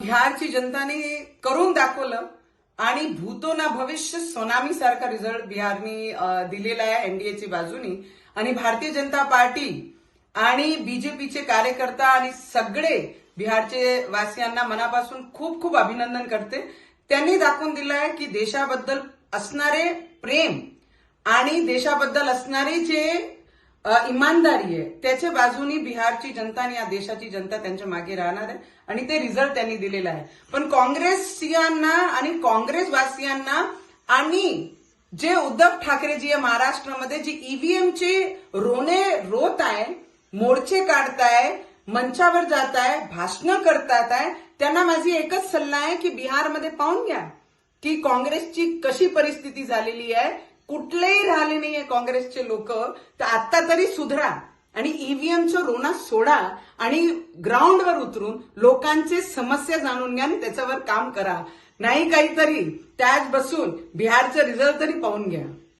बिहारची जनताने करून दाखवलं आणि भूतो ना भविष्य सोनामी सारखा रिझल्ट बिहारनी दिलेला आहे एनडीएची बाजूनी. आणि भारतीय जनता पार्टी आणि बीजेपीचे कार्यकर्ता आणि सगळे बिहारचे वासियांना मनापासून खूप खूप अभिनंदन करते. त्यांनी दाखवून दिलं आहे की देशाबद्दल असणारे प्रेम आणि देशाबद्दल असणारी जे इमानदारी आहे त्याच्या बाजूनी बिहारची जनता आणि या देशाची जनता त्यांच्या मागे राहणार आहे आणि ते रिझल्ट त्यांनी दिलेला आहे. पण काँग्रेसियांना आणि काँग्रेसवासियांना आणि जे उद्धव ठाकरेजी आहे महाराष्ट्रामध्ये जे ईव्हीएमचे रोने रोत आहे, मोर्चे काढताय, मंचावर जात आहे, भाषणं करतात आहे, त्यांना माझी एकच सल्ला आहे की बिहारमध्ये पाहून घ्या की काँग्रेसची कशी परिस्थिती झालेली आहे. कुठलेही राहिले नाहीये काँग्रेसचे लोक. तर आता तरी सुधरा आणि ईव्हीएमचं रोना सोडा आणि ग्राउंडवर उतरून लोकांचे समस्या जाणून घ्या आणि त्याच्यावर काम करा. नाही काहीतरी त्याच बसून बिहारचं रिझल्ट तरी पाहून घ्या.